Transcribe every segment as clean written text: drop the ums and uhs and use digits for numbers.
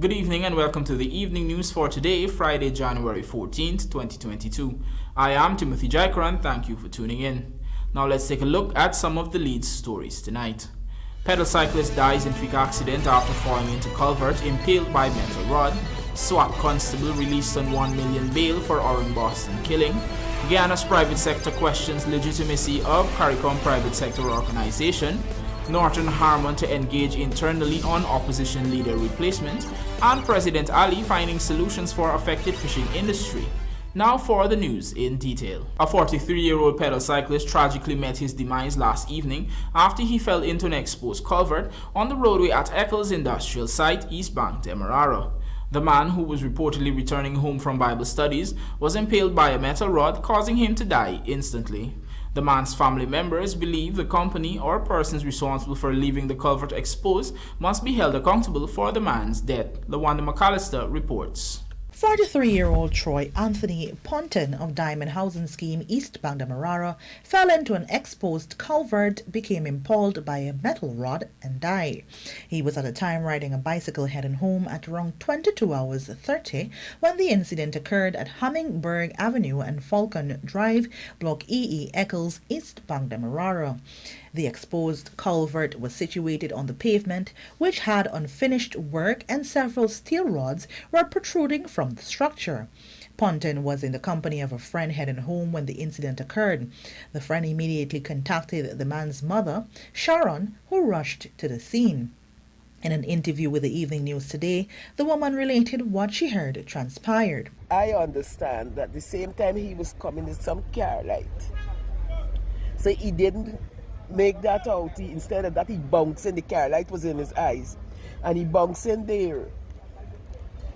Good evening and welcome to the evening news for today, Friday, January 14th, 2022. I am Timothy Jaikaran. Thank you for tuning in. Now let's take a look at some of the lead stories tonight. Pedal cyclist dies in freak accident after falling into culvert, impaled by metal rod. SWAT constable released on $1 million bail for ORIN Boston killing. GUYANA'S private sector questions legitimacy of CARICOM private sector organization. NORTON HARMON to engage internally on opposition leader replacement, and President Ali finding solutions for affected fishing industry. Now for the news in detail. A 43-year-old pedal cyclist tragically met his demise last evening after he fell into an exposed culvert on the roadway at Eccles Industrial Site, East Bank, Demerara. The man, who was reportedly returning home from Bible studies, was impaled by a metal rod, causing him to die instantly. The man's family members believe the company or persons responsible for leaving the culvert exposed must be held accountable for the man's death, LaWanda McAllister reports. 43-year-old Troy Anthony Ponton of Diamond Housing Scheme East Bank Demerara fell into an exposed culvert, became impaled by a metal rod and died. He was at the time riding a bicycle heading home at around 22 hours 30 when the incident occurred at Hummingbird Avenue and Falcon Drive, Block EE, Eccles, East Bank Demerara. The exposed culvert was situated on the pavement, which had unfinished work, and several steel rods were protruding from the structure. Ponton was in the company of a friend heading home when the incident occurred. The friend immediately contacted the man's mother, Sharon, who rushed to the scene. In an interview with the Evening News today, the woman related what she heard transpired. I understand that the same time he was coming with some car light. So he didn't make that out. Instead of that, he bounced in. The car light was in his eyes, and he bounced in there,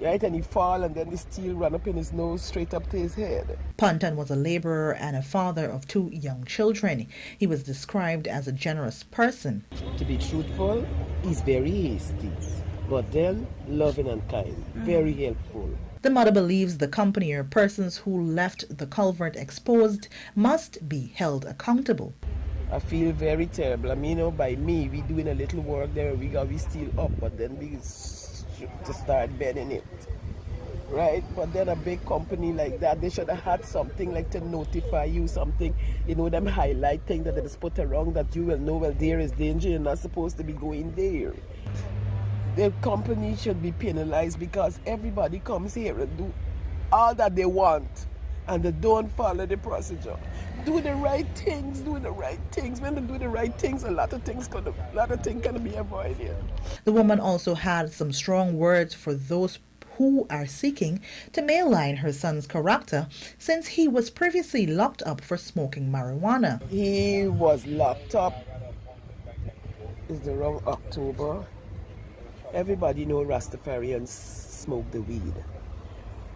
right? And he fall, and then the steel ran up in his nose straight up to his head. Ponton was a laborer and a father of 2 young children. He was described as a generous person. To be truthful, he's very hasty, but then loving and kind, very helpful. The mother believes the company or persons who left the culvert exposed must be held accountable. I feel very terrible. I mean, by me, we doing a little work there, we still up, but then we to start bending it, right? But then a big company like that, they should have had something like to notify you something, them highlight things that they just put around that you will know, well, there is danger, you're not supposed to be going there. The company should be penalized because everybody comes here and do all that they want, and they don't follow the procedure. Do the right things, doing the right things. When they do the right things, a lot of things can be avoided. The woman also had some strong words for those who are seeking to mainline her son's character, since he was previously locked up for smoking marijuana. He was locked up, it's around October. Everybody know Rastafarians smoke the weed.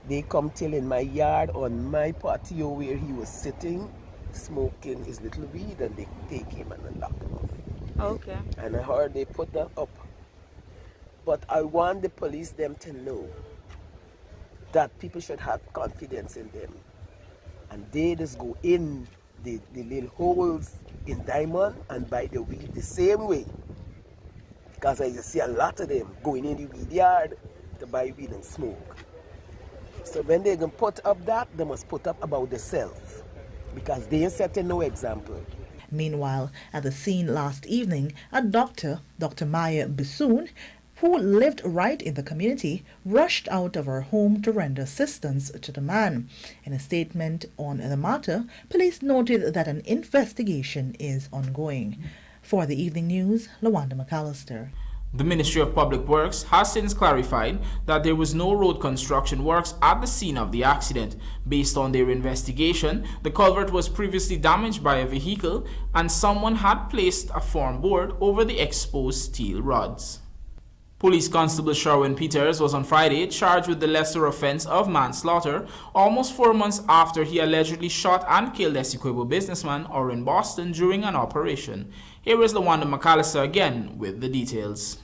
They come till in my yard on my patio where he was sitting, smoking his little weed, and they take him and lock him up. Okay. And I heard they put that up. But I want the police them to know that people should have confidence in them. And they just go in the little holes in Diamond and buy the weed the same way. Because I see a lot of them going in the weed yard to buy weed and smoke. So when they can put up that, they must put up about themselves, because they ain't setting no example. Meanwhile, at the scene last evening, a doctor, Dr. Maya Bissoon, who lived right in the community, rushed out of her home to render assistance to the man. In a statement on the matter, police noted that an investigation is ongoing. For the Evening News, LaWanda McAllister. The Ministry of Public Works has since clarified that there was no road construction works at the scene of the accident. Based on their investigation, the culvert was previously damaged by a vehicle and someone had placed a form board over the exposed steel rods. Police Constable Sherwin Peters was on Friday charged with the lesser offense of manslaughter almost 4 months after he allegedly shot and killed Essequibo businessman ORIN Boston during an operation. Here is LaWanda McAllister again with the details.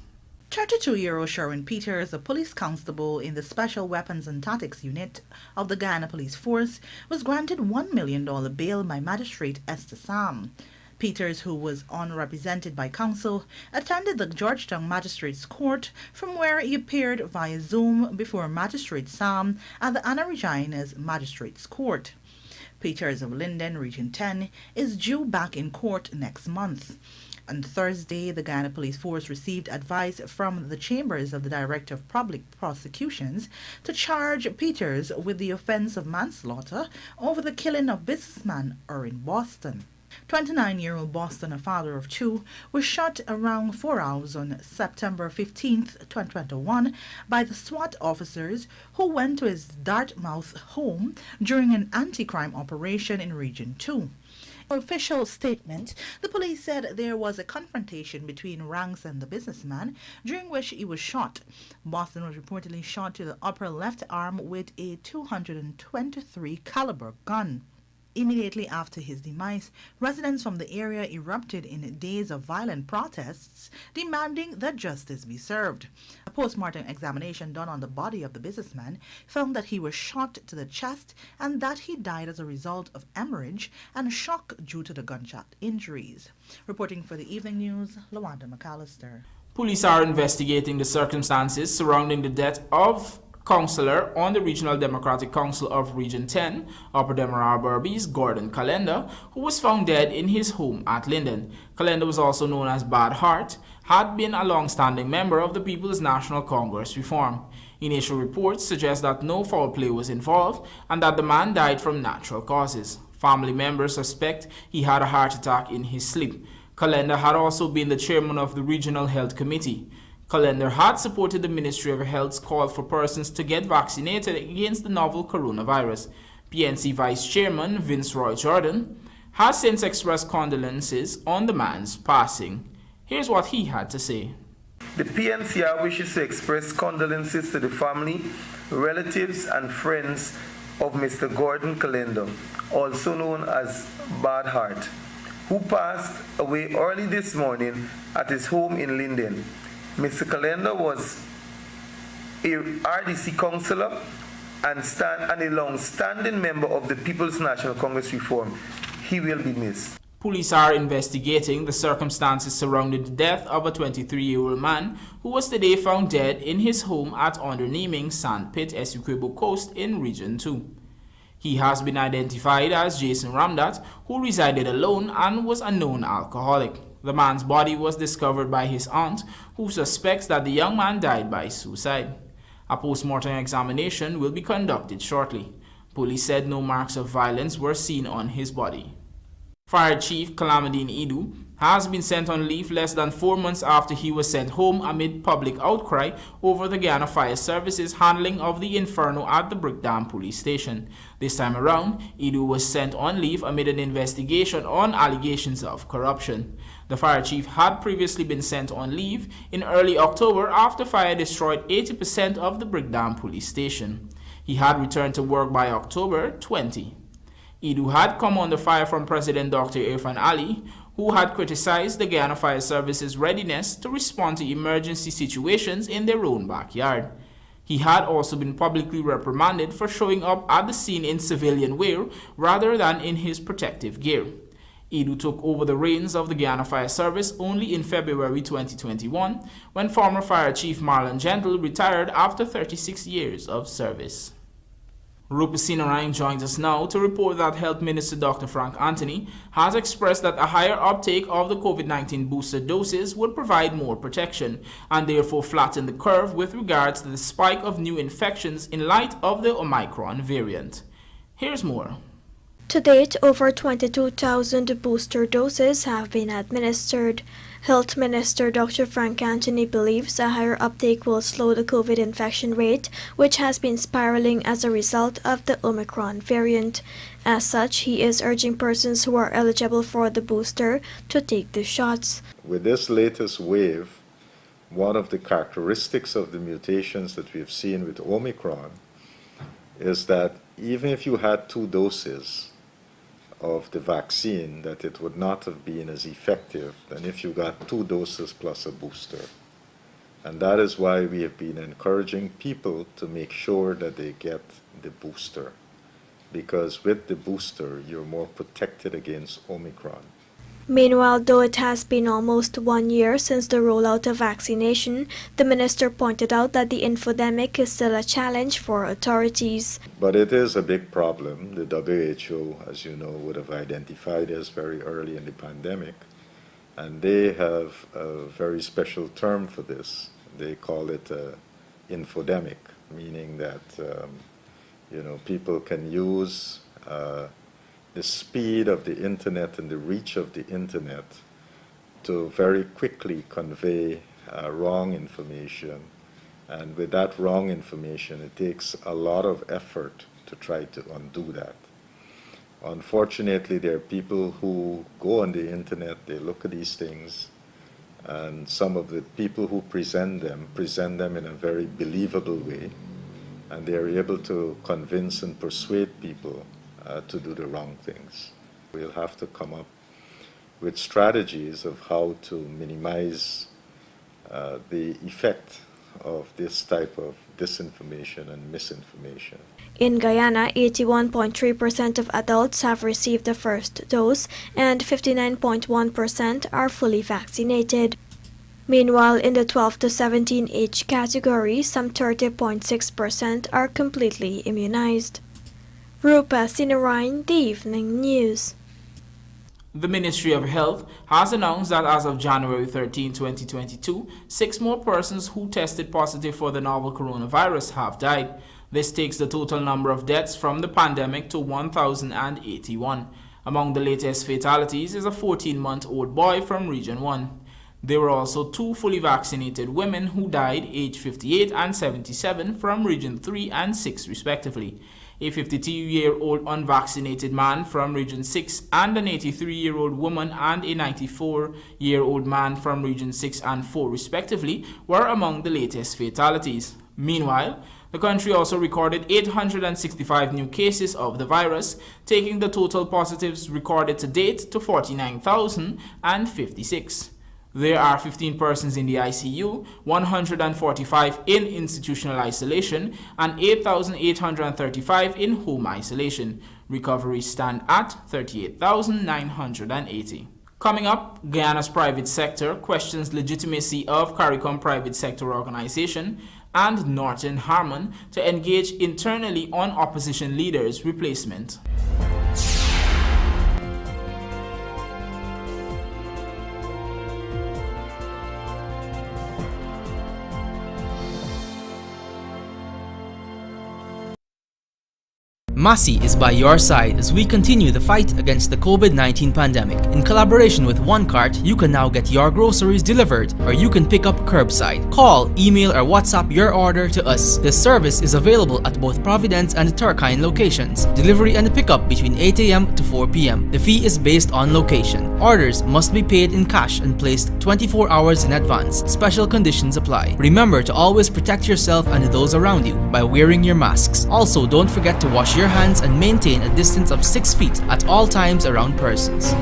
32-year-old Sherwin Peters, a police constable in the Special Weapons and Tactics Unit of the Guyana Police Force, was granted $1 million bail by Magistrate Esther Sam. Peters, who was unrepresented by counsel, attended the Georgetown Magistrates Court, from where he appeared via Zoom before Magistrate Sam at the Anna Regina's Magistrates Court. Peters of Linden, Region 10, is due back in court next month. On Thursday, the Guyana Police Force received advice from the chambers of the Director of Public Prosecutions to charge Peters with the offense of manslaughter over the killing of businessman ORIN Boston. 29-year-old Boston, a father of two, was shot around 4 hours on September 15, 2021 by the SWAT officers who went to his Dartmouth home during an anti-crime operation in Region 2. Official statement, the police said there was a confrontation between Ranks and the businessman, during which he was shot. Boston was reportedly shot to the upper left arm with a .223 caliber gun. Immediately after his demise, residents from the area erupted in days of violent protests, demanding that justice be served. A post-mortem examination done on the body of the businessman found that he was shot to the chest and that he died as a result of hemorrhage and shock due to the gunshot injuries. Reporting for the Evening News, Lawanda McAllister. Police are investigating the circumstances surrounding the death of Councillor on the Regional Democratic Council of Region 10, Upper Demerara Berbice, Gordon Calenda, who was found dead in his home at Linden. Calenda was also known as Bad Heart, had been a long-standing member of the People's National Congress Reform. Initial reports suggest that no foul play was involved and that the man died from natural causes. Family members suspect he had a heart attack in his sleep. Calenda had also been the chairman of the Regional Health Committee. Calenda had supported the Ministry of Health's call for persons to get vaccinated against the novel coronavirus. PNC Vice Chairman Vince Roy Jordan has since expressed condolences on the man's passing. Here's what he had to say. The PNCR wishes to express condolences to the family, relatives and friends of Mr. Gordon Calenda, also known as Bad Heart, who passed away early this morning at his home in Linden. Mr. Calenda was a RDC councillor and a long-standing member of the People's National Congress Reform. He will be missed. Police are investigating the circumstances surrounding the death of a 23-year-old man who was today found dead in his home at Underneming Sandpit, Essequibo Coast in Region 2. He has been identified as Jason Ramdat, who resided alone and was a known alcoholic. The man's body was discovered by his aunt, who suspects that the young man died by suicide. A post-mortem examination will be conducted shortly. Police said no marks of violence were seen on his body. Fire Chief Calamidine Idu has been sent on leave less than 4 months after he was sent home amid public outcry over the Guyana Fire Service's handling of the inferno at the Brick Dam police station. This time around, Idu was sent on leave amid an investigation on allegations of corruption. The fire chief had previously been sent on leave in early October after fire destroyed 80% of the Brick Dam police station. He had returned to work by October 20. Idu had come under fire from President Dr. Irfan Ali, who had criticized the Guyana Fire Service's readiness to respond to emergency situations in their own backyard. He had also been publicly reprimanded for showing up at the scene in civilian wear rather than in his protective gear. Idu took over the reins of the Guyana Fire Service only in February 2021, when former Fire Chief Marlon Gentle retired after 36 years of service. Rupert Sinarang joins us now to report that Health Minister Dr. Frank Anthony has expressed that a higher uptake of the COVID-19 booster doses would provide more protection and therefore flatten the curve with regards to the spike of new infections in light of the Omicron variant. Here's more. To date, over 22,000 booster doses have been administered. Health Minister Dr. Frank Anthony believes a higher uptake will slow the COVID infection rate, which has been spiraling as a result of the Omicron variant. As such, he is urging persons who are eligible for the booster to take the shots. With this latest wave, one of the characteristics of the mutations that we've seen with Omicron is that even if you had 2 doses of the vaccine, that it would not have been as effective than if you got 2 doses plus a booster. And that is why we have been encouraging people to make sure that they get the booster, because with the booster you're more protected against Omicron. Meanwhile, though it has been almost 1 year since the rollout of vaccination, the minister pointed out that the infodemic is still a challenge for authorities. But it is a big problem. The WHO, as you know, would have identified this very early in the pandemic. And they have a very special term for this. They call it infodemic, meaning that people can use the speed of the internet and the reach of the internet to very quickly convey wrong information. And with that wrong information, it takes a lot of effort to try to undo that. Unfortunately, there are people who go on the internet, they look at these things, and some of the people who present them in a very believable way, and they are able to convince and persuade people to do the wrong things. We'll have to come up with strategies of how to minimize the effect of this type of disinformation and misinformation. In Guyana, 81.3% of adults have received the first dose and 59.1% are fully vaccinated. Meanwhile, in the 12 to 17 age category, some 30.6% are completely immunized. Rupa Sinarain, The Evening News. The Ministry of Health has announced that as of January 13, 2022, 6 more persons who tested positive for the novel coronavirus have died. This takes the total number of deaths from the pandemic to 1,081. Among the latest fatalities is a 14-month-old boy from Region 1. There were also 2 fully vaccinated women who died, aged 58 and 77, from Region 3 and 6 respectively. A 52-year-old unvaccinated man from Region 6 and an 83-year-old woman and a 94-year-old man from Region 6 and 4 respectively were among the latest fatalities. Meanwhile, the country also recorded 865 new cases of the virus, taking the total positives recorded to date to 49,056. There are 15 persons in the ICU, 145 in institutional isolation, and 8,835 in home isolation. Recoveries stand at 38,980. Coming up, Guyana's private sector questions legitimacy of CARICOM private sector organization, and NORTON HARMON to engage internally on opposition leaders' replacement. Massy is by your side as we continue the fight against the COVID-19 pandemic. In collaboration with OneCart, you can now get your groceries delivered or you can pick up curbside. Call, email or WhatsApp your order to us. This service is available at both Providence and Turkine locations. Delivery and pickup between 8 a.m. to 4 p.m. The fee is based on location. Orders must be paid in cash and placed 24 hours in advance. Special conditions apply. Remember to always protect yourself and those around you by wearing your masks. Also, don't forget to wash your hands and maintain a distance of 6 feet at all times around persons.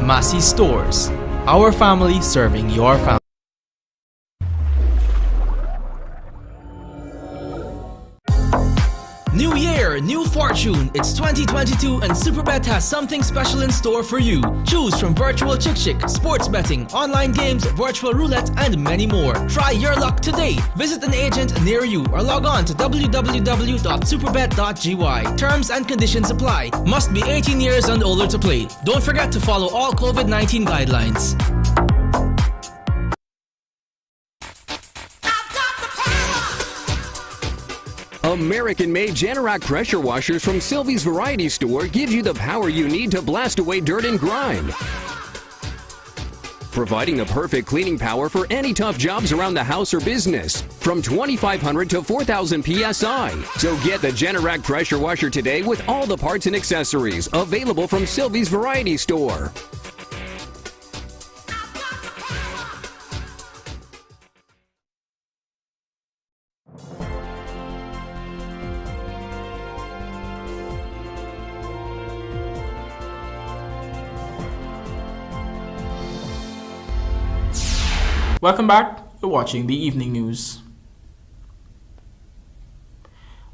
Massy Stores. Our family serving your family. New year, new fortune. It's 2022 and Superbet has something special in store for you. Choose from virtual chick, sports betting, online games, virtual roulette, and many more. Try your luck today. Visit an agent near you or log on to www.superbet.gy. Terms and conditions apply. Must be 18 years and older to play. Don't forget to follow all COVID-19 guidelines. American-made Generac pressure washers from Sylvie's Variety Store gives you the power you need to blast away dirt and grime. Providing the perfect cleaning power for any tough jobs around the house or business. From 2,500 to 4,000 PSI. So get the Generac pressure washer today with all the parts and accessories available from Sylvie's Variety Store. Welcome back. You're watching the evening news.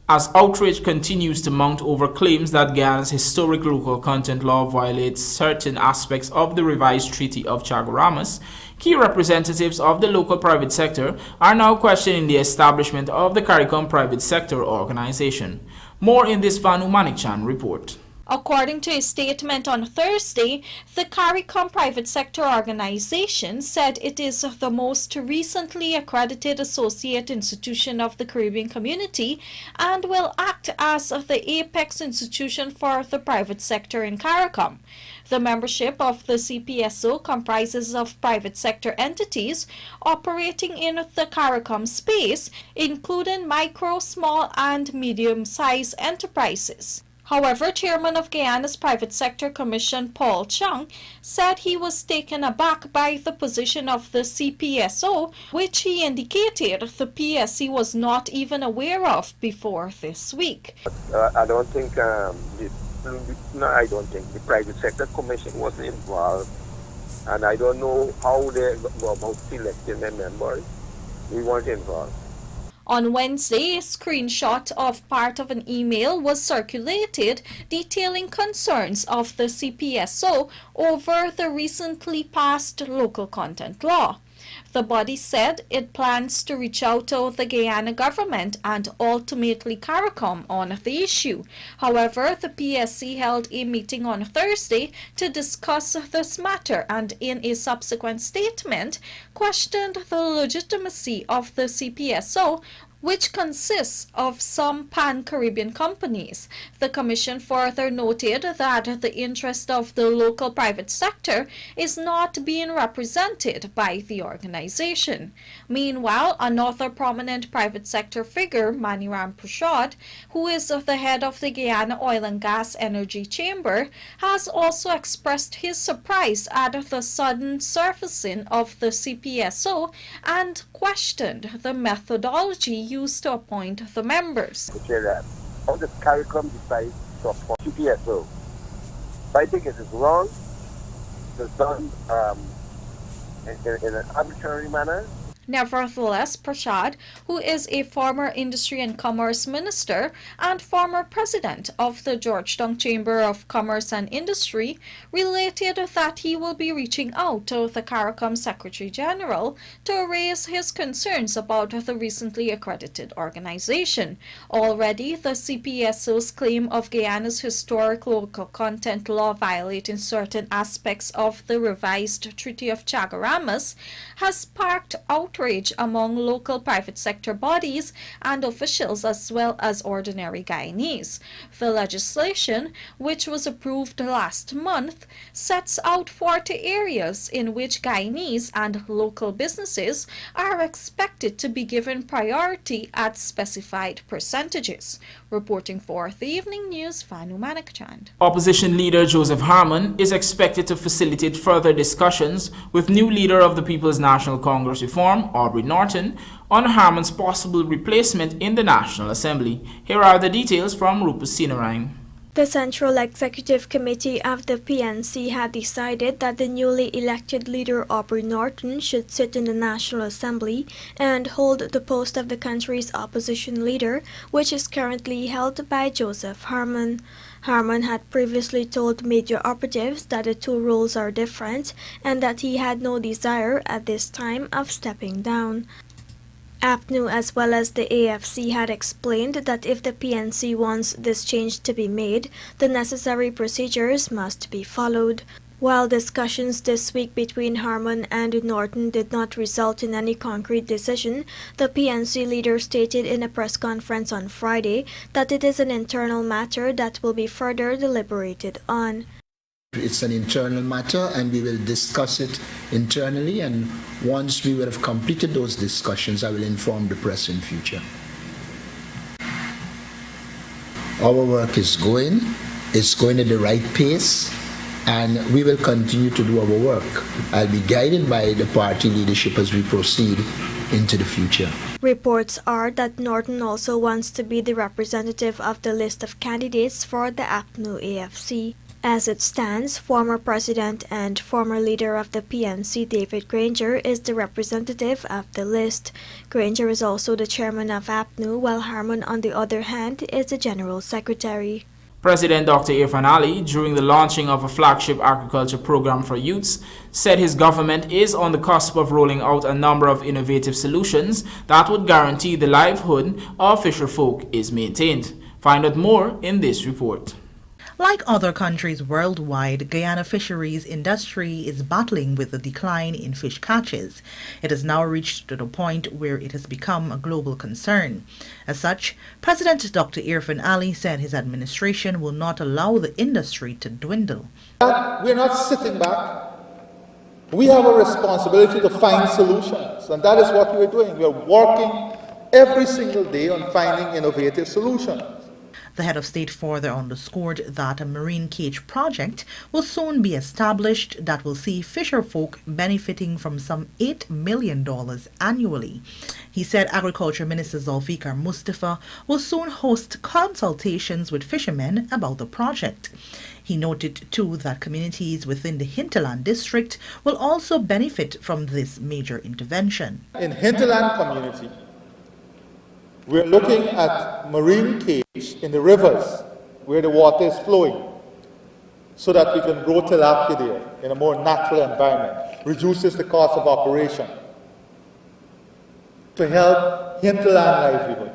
as outrage continues to mount over claims that Guyana's historic local content law violates certain aspects of the revised Treaty of Chaguaramas. Key representatives of the local private sector are now questioning the establishment of the CARICOM private sector organization. More in this Vanu Manikchan report. According to a statement on Thursday, the CARICOM private sector organization said it is the most recently accredited associate institution of the Caribbean community and will act as the apex institution for the private sector in CARICOM. The membership of the CPSO comprises of private sector entities operating in the CARICOM space, including micro, small, and medium-sized enterprises. However, Chairman of Guyana's Private Sector Commission, Paul Chung, said he was taken aback by the position of the CPSO, which he indicated the PSC was not even aware of before this week. I don't think the Private Sector Commission was involved, and I don't know how they go about selecting their members. We weren't involved. On Wednesday, a screenshot of part of an email was circulated detailing concerns of the CPSO over the recently passed local content law. The body said it plans to reach out to the Guyana government and ultimately CARICOM on the issue. However, the PSC held a meeting on Thursday to discuss this matter and in a subsequent statement questioned the legitimacy of the CPSO, which consists of some pan-Caribbean companies. The Commission further noted that the interest of the local private sector is not being represented by the organization. Meanwhile, another prominent private sector figure, Maniram Prashad, who is the head of the Guyana Oil and Gas Energy Chamber, has also expressed his surprise at the sudden surfacing of the CPSO and questioned the methodology used to appoint the members. How does CARICOM decide to appoint CPSO? I think it is wrong. It's done in an arbitrary manner. Nevertheless, Prashad, who is a former Industry and Commerce Minister and former President of the Georgetown Chamber of Commerce and Industry, related that he will be reaching out to the CARICOM Secretary General to raise his concerns about the recently accredited organization. Already, the CPSO's claim of Guyana's historic local content law violating certain aspects of the revised Treaty of Chaguaramas has sparked outrage among local private sector bodies and officials as well as ordinary Guyanese. The legislation, which was approved last month, sets out 40 areas in which Guyanese and local businesses are expected to be given priority at specified percentages. Reporting for the Evening News, Vanu Manikchand. Opposition leader Joseph Harmon is expected to facilitate further discussions with new leader of the People's National Congress Reform, ORIN Norton, on Harmon's possible replacement in the National Assembly. Here are the details from Rupert Sinarang. The Central Executive Committee of the PNC had decided that the newly elected leader ORIN Norton should sit in the National Assembly and hold the post of the country's opposition leader, which is currently held by Joseph Harmon. Harmon had previously told media operatives that the two roles are different and that he had no desire at this time of stepping down. APNU as well as the AFC had explained that if the PNC wants this change to be made, the necessary procedures must be followed. While discussions this week between Harmon and Norton did not result in any concrete decision, the PNC leader stated in a press conference on Friday that it is an internal matter that will be further deliberated on. It's an internal matter and we will discuss it internally, and once we will have completed those discussions, I will inform the press in future. Our work is going, it's going at the right pace, and we will continue to do our work. I'll be guided by the party leadership as we proceed into the future. Reports are that Norton also wants to be the representative of the list of candidates for the APNU AFC. As it stands, former president and former leader of the PNC, David Granger, is the representative of the list. Granger is also the chairman of APNU, while Harmon, on the other hand, is the general secretary. President Dr. Irfan Ali, during the launching of a flagship agriculture program for youths, said his government is on the cusp of rolling out a number of innovative solutions that would guarantee the livelihood of fisher folk is maintained. Find out more in this report. Like other countries worldwide, Guyana fisheries industry is battling with the decline in fish catches. It has now reached to the point where it has become a global concern. As such, President Dr. Irfan Ali said his administration will not allow the industry to dwindle. We're not sitting back. We have a responsibility to find solutions, and that is what we're doing. We're working every single day on finding innovative solutions. The head of state further underscored that a marine cage project will soon be established that will see fisherfolk benefiting from some $8 million annually. He said Agriculture Minister Zulfikar Mustafa will soon host consultations with fishermen about the project. He noted too that communities within the hinterland district will also benefit from this major intervention. In hinterland community, we're looking at marine cage in the rivers where the water is flowing so that we can grow tilapia there in a more natural environment, reduces the cost of operation to help hinterland livelihood.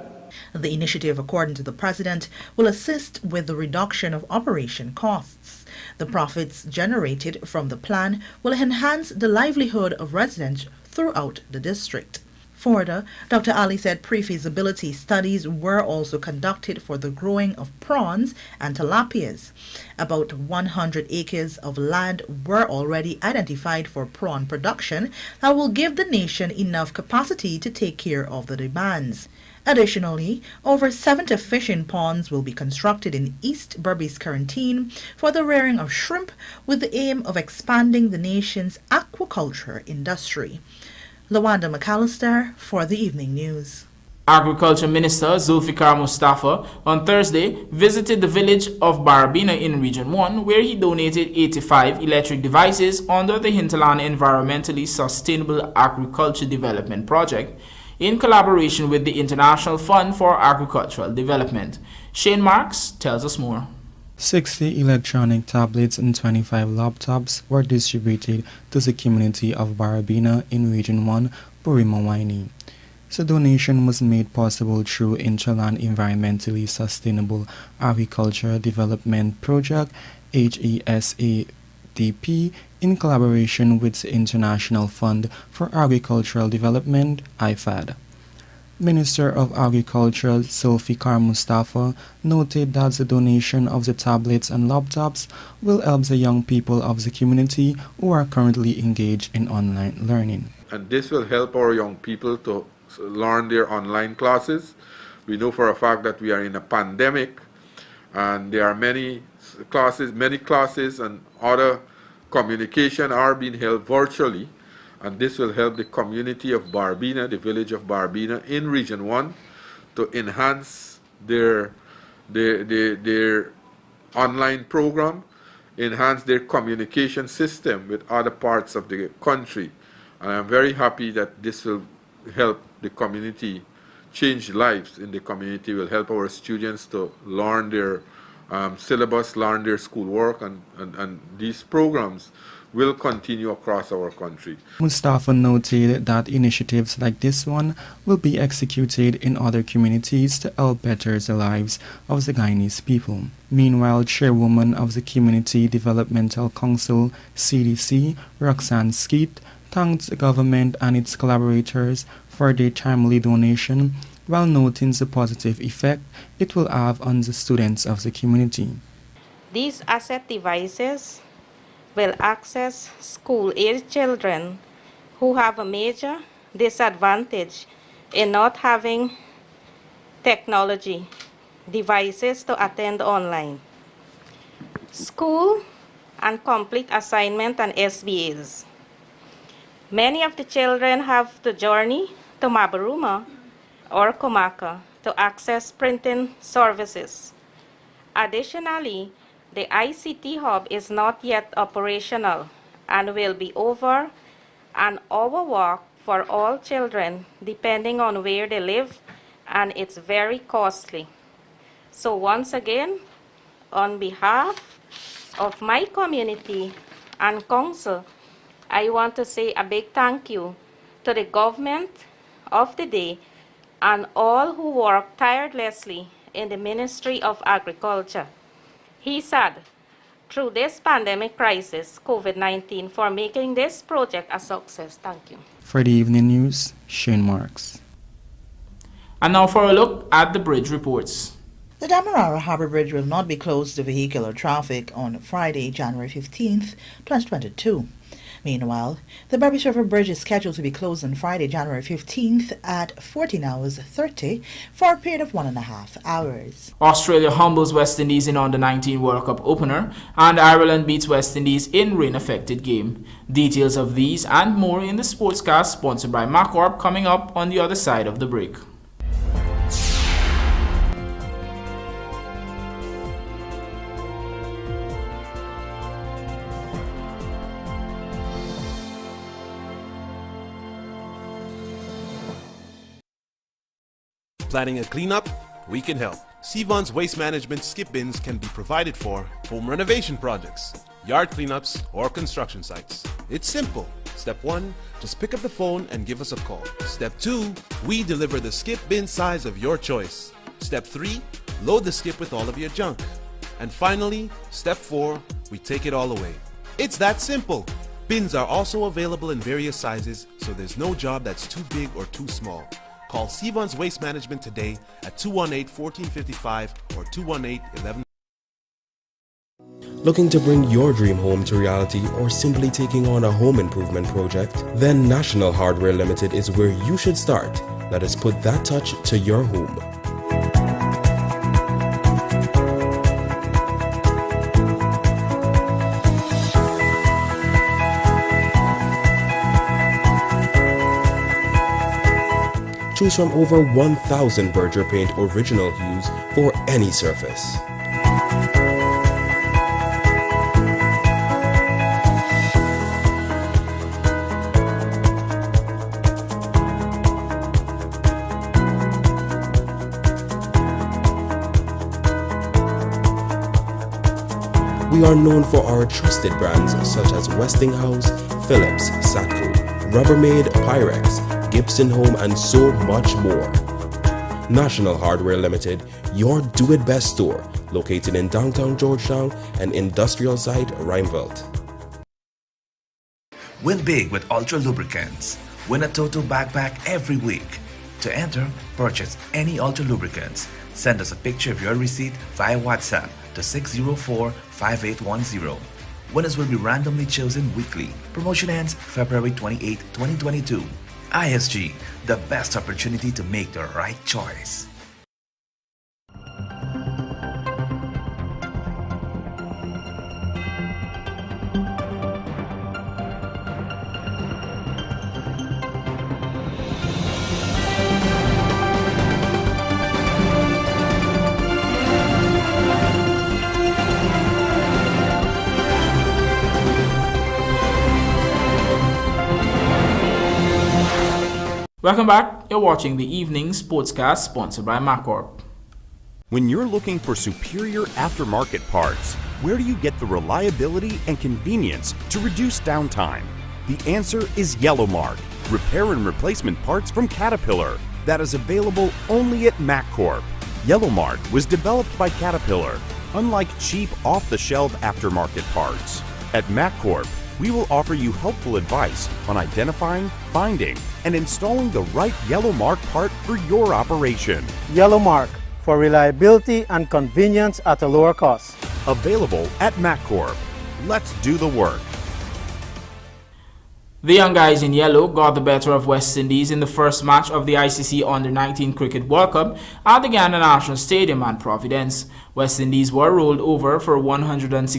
The initiative, according to the president, will assist with the reduction of operation costs. The profits generated from the plan will enhance the livelihood of residents throughout the district. Further, Dr. Ali said pre-feasibility studies were also conducted for the growing of prawns and tilapias. About 100 acres of land were already identified for prawn production that will give the nation enough capacity to take care of the demands. Additionally, over 70 fishing ponds will be constructed in East Berbice Quarantine for the rearing of shrimp with the aim of expanding the nation's aquaculture industry. Lawanda McAllister for the Evening News. Agriculture Minister Zulfikar Mustafa on Thursday visited the village of Barabina in Region 1, where he donated 85 electric devices under the Hinterland Environmentally Sustainable Agriculture Development Project in collaboration with the International Fund for Agricultural Development. Shane Marks tells us more. 60 electronic tablets and 25 laptops were distributed to the community of Barabina in Region 1, Burimawaini. The donation was made possible through Interland Environmentally Sustainable Agriculture Development Project HESADP in collaboration with the International Fund for Agricultural Development IFAD. Minister of Agriculture Zulfikar Mustafa noted that the donation of the tablets and laptops will help the young people of the community who are currently engaged in online learning. And this will help our young people to learn their online classes. We know for a fact that we are in a pandemic and there are many classes and other communication are being held virtually. And this will help the community of Barabina, the village of Barabina in Region 1, to enhance their online program, enhance their communication system with other parts of the country. And I'm very happy that this will help the community change lives in the community, will help our students to learn their syllabus, learn their schoolwork, and these programs will continue across our country. Mustafa noted that initiatives like this one will be executed in other communities to help better the lives of the Guyanese people. Meanwhile, Chairwoman of the Community Developmental Council, CDC, Roxanne Skeet, thanked the government and its collaborators for their timely donation, while noting the positive effect it will have on the students of the community. These asset devices will access school-age children who have a major disadvantage in not having technology devices to attend online, school and complete assignment and SBAs. Many of the children have to journey to Mabaruma or Komaka to access printing services. Additionally, The ICT hub is not yet operational and will be over an hour walk for all children depending on where they live, and it's very costly. So once again, on behalf of my community and council, I want to say a big thank you to the government of the day and all who work tirelessly in the Ministry of Agriculture. He said, through this pandemic crisis, COVID-19, for making this project a success. Thank you. For the evening news, Shane Marks. And now for a look at the bridge reports. The Demerara Harbour Bridge will not be closed to vehicular traffic on Friday, January 15th, 2022. Meanwhile, the Berbice River Bridge is scheduled to be closed on Friday, January 15th at 14 hours 30 for a period of 1.5 hours. Australia humbles West Indies in Under-19 World Cup opener, and Ireland beats West Indies in rain-affected game. Details of these and more in the Sportscast sponsored by MacCorp coming up on the other side of the break. Planning a cleanup? We can help. Sevon's Waste Management skip bins can be provided for home renovation projects, yard cleanups, or construction sites. It's simple. Step 1, just pick up the phone and give us a call. Step 2, we deliver the skip bin size of your choice. Step 3, load the skip with all of your junk. And finally, Step 4, we take it all away. It's that simple. Bins are also available in various sizes, so there's no job that's too big or too small. Call Sevon's Waste Management today at 218-1455 or 218-11. Looking to bring your dream home to reality or simply taking on a home improvement project? Then National Hardware Limited is where you should start. Let us put that touch to your home. Choose from over 1,000 Berger Paint original hues for any surface. We are known for our trusted brands such as Westinghouse, Philips, Satco, Rubbermaid, Pyrex, Gibson Home, and so much more. National Hardware Limited, your do-it-best store, located in downtown Georgetown and industrial site Rijnveld. Win big with Ultra Lubricants. Win a Toto backpack every week. To enter, purchase any Ultra Lubricants. Send us a picture of your receipt via WhatsApp to 604-5810. Winners will be randomly chosen weekly. Promotion ends February 28, 2022. ISG, the best opportunity to make the right choice. Welcome back. You're watching the evening sportscast sponsored by MacCorp. When you're looking for superior aftermarket parts, where do you get the reliability and convenience to reduce downtime? The answer is Yellowmark, repair and replacement parts from Caterpillar, that is available only at MacCorp. Yellowmark was developed by Caterpillar, unlike cheap off-the-shelf aftermarket parts. At MacCorp, we will offer you helpful advice on identifying, finding, and installing the right Yellowmark part for your operation. Yellowmark, for reliability and convenience at a lower cost. Available at MacCorp. Let's do the work. The young guys in yellow got the better of West Indies in the first match of the ICC Under-19 Cricket World Cup at the Ghana National Stadium at Providence. West Indies were rolled over for 160